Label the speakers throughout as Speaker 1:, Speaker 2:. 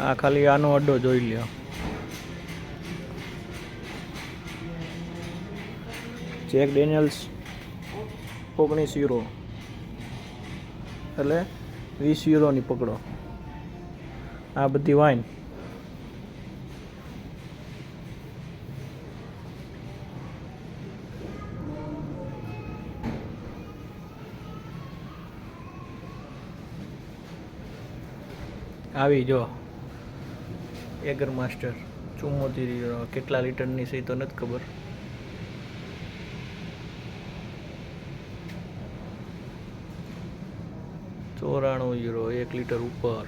Speaker 1: આ ખાલી આનો અડ્ડો જોઈ લ્યો. જેક ડેનિયલ્સ 19 યુરો એટલે 20 યુરોની પકડો. આ બધી વાઇન. આવી જો એગર માસ્ટર 74 યુરો. કેટલા લીટરની છે તો નથી ખબર. €94 1 લીટર ઉપર.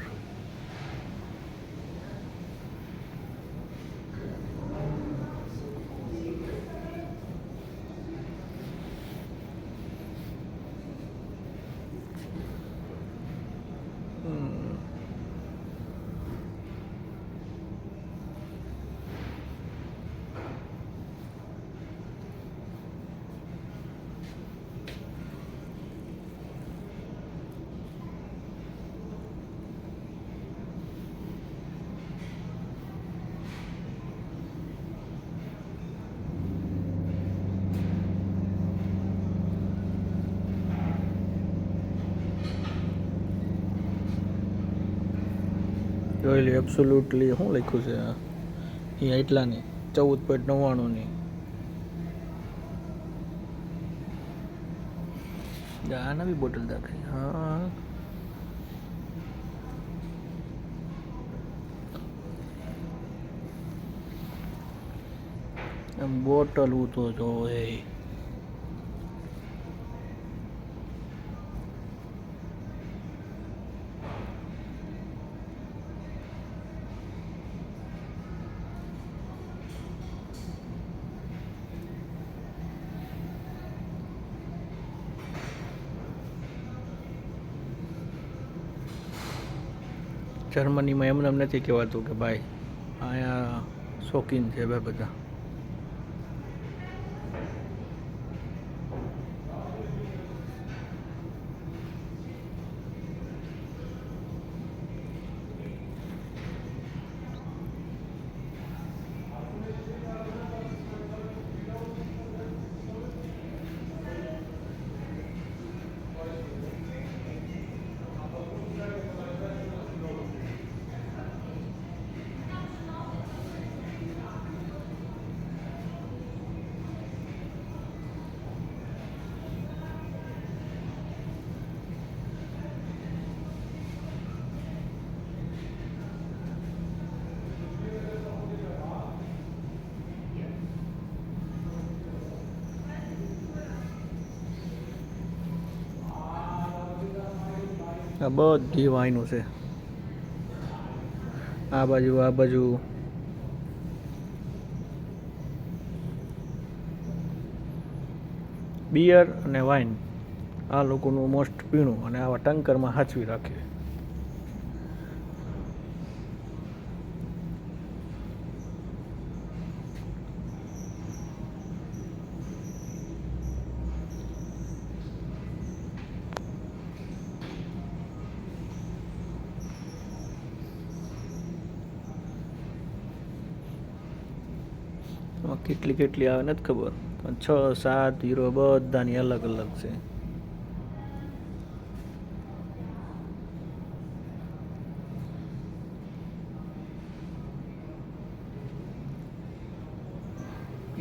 Speaker 1: જોઈ લે એબ્સોલ્યુટલી શું લખ્યું છે અહીંયા એટલાની 14.99ની. આ નવી બોટલ દાખવી. હા એમ બોટલ તો જો એ જર્મનીમાં એમને એમ નથી કહેવાતું કે ભાઈ અહીંયા શોખીન છે ભાઈ બધા. આ બધી વાઈનો છે. આ બાજુ બિયર અને વાઇન આ લોકોનું મોસ્ટ પીણું અને આવા ટંકરમાં સાચવી રાખે. કેટલી આવે નથી ખબર પણ 6-7 યુરો બધાની અલગ અલગ છે.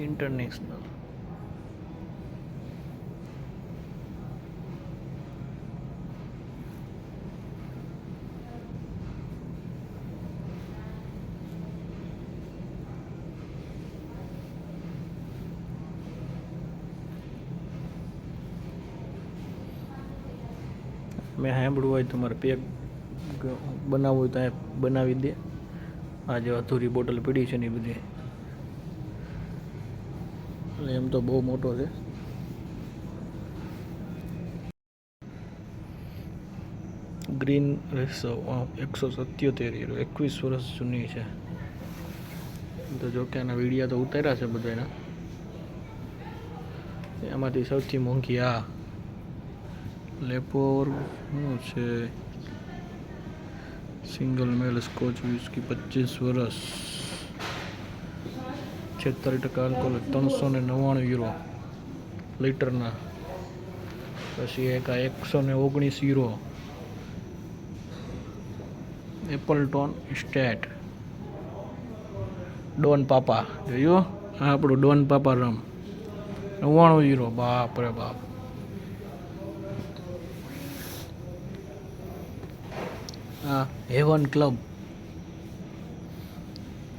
Speaker 1: ઇન્ટરનેશનલ મેં સાંભળ્યું હોય તમારે પેક બનાવવું હોય તો બનાવી દે. આ જે અધૂરી બોટલ પડી છે ને એ બધી એમ તો બહુ મોટો છે. ગ્રીન રેસો 177 યુરો 21 વર્ષ જૂની છે. તો જો કે આના વિડીયા તો ઉતાર્યા છે બધાના. એમાંથી સૌથી મોંઘી આ લેપોર શું છે सिंगल मेल स्कॉच विस्की 25 वर्ष 46% अल्कोहल 399 € लीटरना। પછી એક આ 119 € એપલટોન સ્ટેટ ડોન પાપા જોયું આ આપણું ડોન પાપા રમ 99 €. બાપ રે બાપ. આ heaven club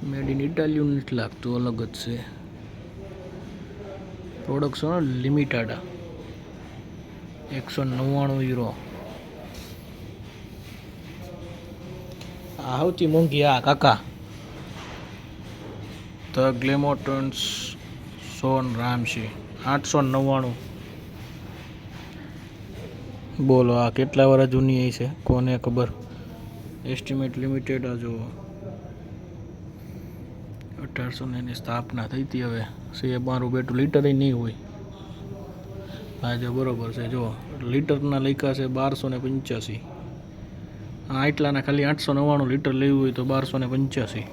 Speaker 1: made in Italian નથી લાગતું, અલગ જ છે. Production limited 199 €. આ સૌથી મોંઘી આ કાકા ધ ગ્લેમોટન્સ સોન રામસી 899. બોલો આ કેટલા વર્ષ જૂની છે કોને ખબર. એસ્ટિમેટ લિમિટેડ આ જો 1800 ની સ્થાપના થઈ હતી. હવે છે મારું બેટું લીટર નહીં હોય. હા જો બરોબર છે, જો લીટરના લખ્યા છે 1285. હા એટલાના ખાલી 899 લીટર લેવું હોય તો 1285.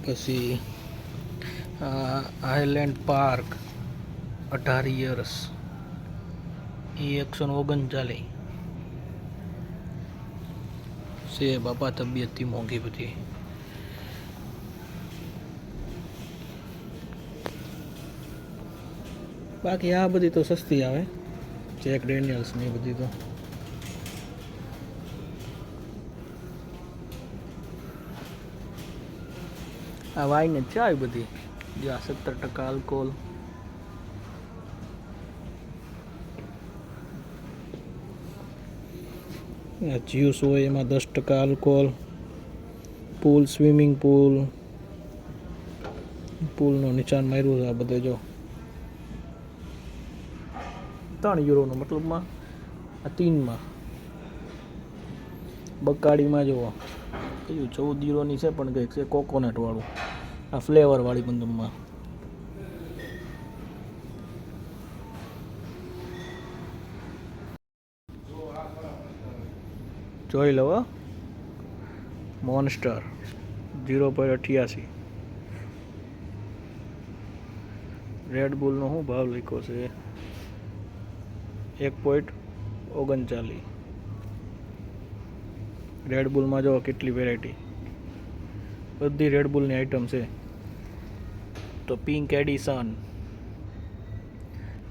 Speaker 1: પછી આઇલેન્ડ પાર્ક 18 years એ 139 છે બાપા. તબિયતથી મોંઘી બધી. બાકી આ બધી તો સસ્તી આવે, જેક ડેનિયલ્સ ની બધી તો. આ વાઈન જ છે આવી બધી, જ્યાં 17% આલ્કોહોલ. જ્યુસ હોય એમાં 10% આલ્કોહોલ. પૂલ સ્વિમિંગ પૂલનો નિશાન માર્યું છે આ બધે. જો 3 € મતલબમાં આ 3માં. બકાડીમાં જુઓ કયું 14 € ની છે, પણ કંઈક છે કોકોનટ વાળું, આ ફ્લેવર વાળી બંદમાં. જોઈ લો મોન્સ્ટર 0.88. રેડ બુલનો શું ભાવ લખ્યો છે 1.39. રેડ બુલમાં જો કેટલી વેરાયટી, બધી રેડ બુલની આઈટમ છે. તો પિંક એડિશન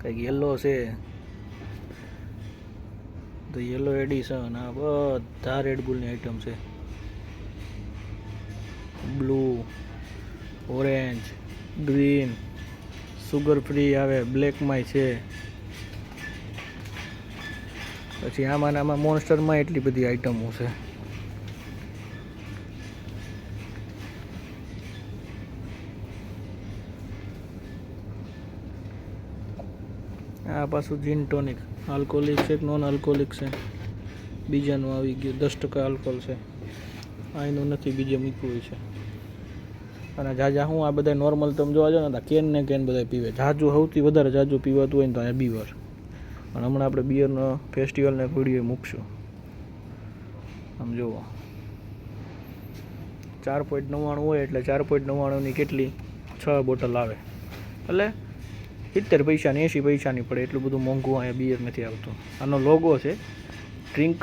Speaker 1: કંઈક યલો છે, તો યલો એડિશન. આ બધા રેડ બુલની આઈટમ છે. Blue, orange, green, sugar free આવે, બ્લેકમાંય છે. પછી આમાં મોન્સ્ટરમાં એટલી બધી આઈટમો છે. આ પાછું જીન ટોનિક આલ્કોહોલિક છે કે નોન આલ્કોહોલિક છે. બીજાનું આવી ગયું 10% આલ્કોહોલ છે. આ એનું નથી, બીજે મૂક્યું છે. અને જાજા હું આ બધા નોર્મલ તમે જોવા જાઓ ને કેન ને કેન બધા પીવે. જાજુ સૌથી વધારે જાજુ પીવાતું હોય ને તો અહીંયા બીવર. પણ હમણાં આપણે બિયરનો ફેસ્ટિવલને વિડીયો મૂકશું. આમ જુઓ 4.99 હોય એટલે 4.99 કેટલી 6 બોટલ આવે, એટલે 70 પૈસા ને 80 પૈસાની પડે. એટલું બધું મોંઘું અહીંયા બિયર નથી આવતું. આનો લોગો છે ડ્રિંક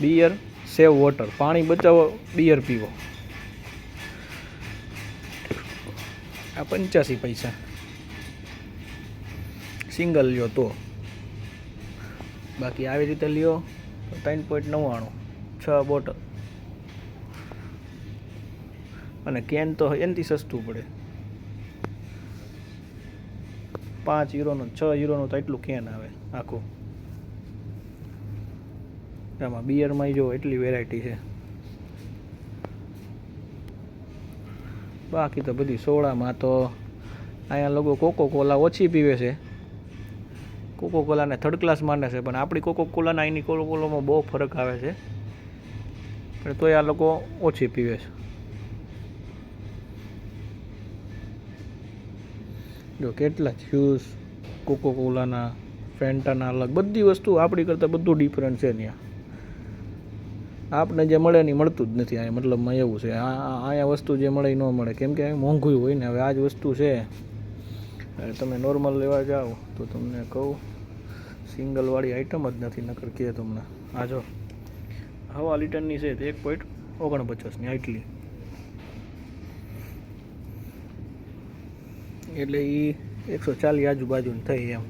Speaker 1: બિયર સેવ વોટર, પાણી બચાવો બિયર પીવો. આ 85 પૈસા સિંગલ લ્યો તો. બાકી આવી રીતે લ્યો તો 3.99 6 બોટલ. અને કેન તો એનાથી સસ્તું પડે, 5 €નો 6 € તો એટલું કેન આવે આખું. આમાં બિયરમાં જો એટલી વેરાયટી છે. બાકી તો બધી સોડામાં તો અહીંયા લોકો કોકો કોલા ઓછી પીવે છે. કોકો કોલાને થર્ડ ક્લાસ માને છે, પણ આપણી કોકો કોલાના અહીંની કોકો કોલામાં બહુ ફરક આવે છે. પણ તોય આ લોકો ઓછી પીવે છે. જો કેટલા જ્યુસ, કોકોકોલાના, ફેન્ટાના અલગ, બધી વસ્તુ આપણી કરતાં બધું ડિફરન્ટ છે ત્યાં. આપણે જે મળે નહીં મળતું જ નથી અહીંયા, મતલબમાં એવું છે. અહીંયા વસ્તુ જે મળે એ ન મળે, કેમ કે મોંઘું હોય ને. હવે આ જ વસ્તુ છે, તમે નોર્મલ લેવા જાઓ તો તમને કહું સિંગલવાળી આઈટમ જ નથી. નકર કે તમને આ જો હવા લીટરની છે તે 1.49ની આટલી, એટલે એ 140 આજુબાજુની થઈ એમ.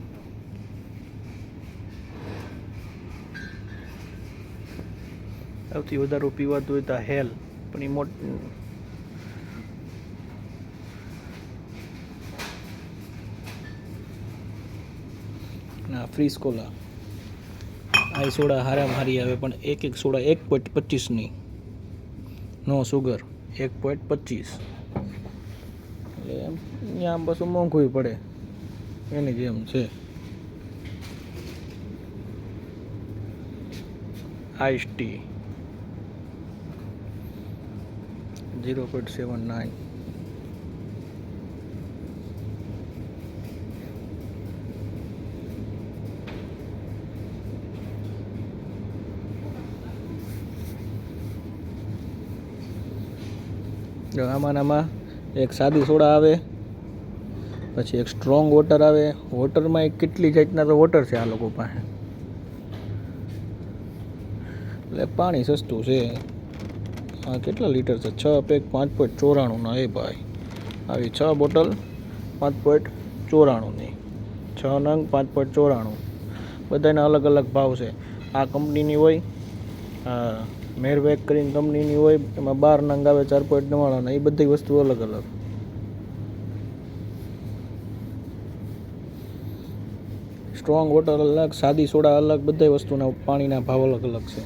Speaker 1: સૌથી વધારે પીવાતું હોય તો હેલ, પણ એ ના ફ્રીઝ કોલા આ સોડા હારામાં હારી આવે, પણ એક સોડા 1.25ની, નો સુગર, 1.25. એટલે એમ અહીંયા આમ પાછું મોંઘું પડે એની જેમ છે. Ice tea 0.79. જો આમાં એક સાદી સોડા આવે, પછી એક સ્ટ્રોંગ વોટર આવે. વોટરમાં કેટલી જાતના તો વોટર છે આ લોકો પાસે, એટલે પાણી સસ્તું છે. આ કેટલા લીટર છે? 6 પેક 5.94ના. એ ભાઈ આવી 6 બોટલ 5.94ની, 6 નંગ 5.94. બધાના અલગ અલગ ભાવ છે. આ કંપનીની હોય, મેરવેક કરીને કંપનીની હોય, એમાં 12 નંગ આવે 4.99. એ બધી વસ્તુ અલગ અલગ. સ્ટ્રોંગ વોટર અલગ, સાદી સોડા અલગ, બધી વસ્તુના પાણીના ભાવ અલગ અલગ છે.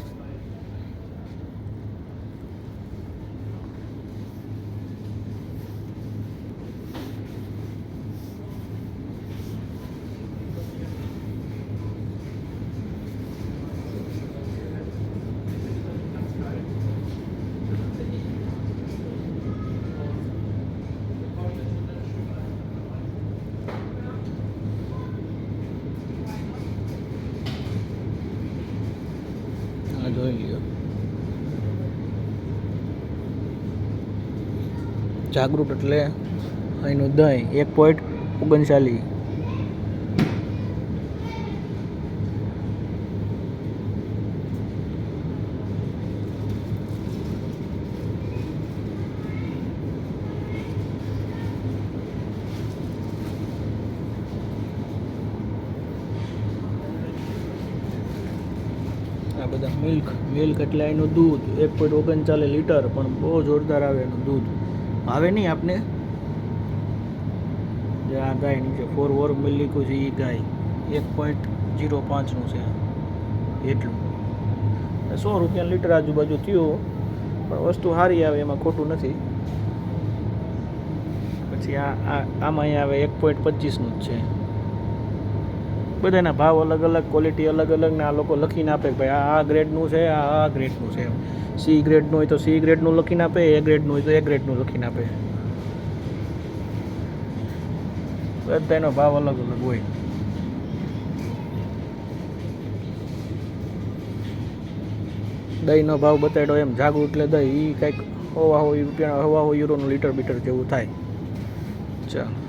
Speaker 1: જોઈ લ્યો, જાગૃત એટલે અહીંનું દહીં 1.39. આ બધા મિલ્ક એટલે એનું દૂધ 1.39 લીટર, પણ બહુ જોરદાર આવે એનું દૂધ. આવે નહીં આપને, જે આ ગાય નીચે 4 મિલ્ક છે એ ગાય 1.05નું છે એટલું. 100 રૂપિયા લીટર આજુબાજુ થયું, પણ વસ્તુ સારી આવે, એમાં ખોટું નથી. પછી આમાં અહીંયા આવે 1.25નું જ છે. બધાના ભાવ અલગ અલગ, ક્વોલિટી અલગ અલગ, ને આ લોકો લખીને આપે કે ભાઈ આ ગ્રેડનું છે, આ ગ્રેડનું છે. સી ગ્રેડનું હોય તો સી ગ્રેડનું લખીને આપે, એ ગ્રેડનું હોય તો એ ગ્રેડનું લખીને આપે. બધાનો ભાવ અલગ અલગ હોય. દહીંનો ભાવ બતાડ્યો એમ, જાગૃત એટલે દહીં એ કંઈક 1.5 યુરોનું લીટર બીટર જેવું થાય. ચાલો.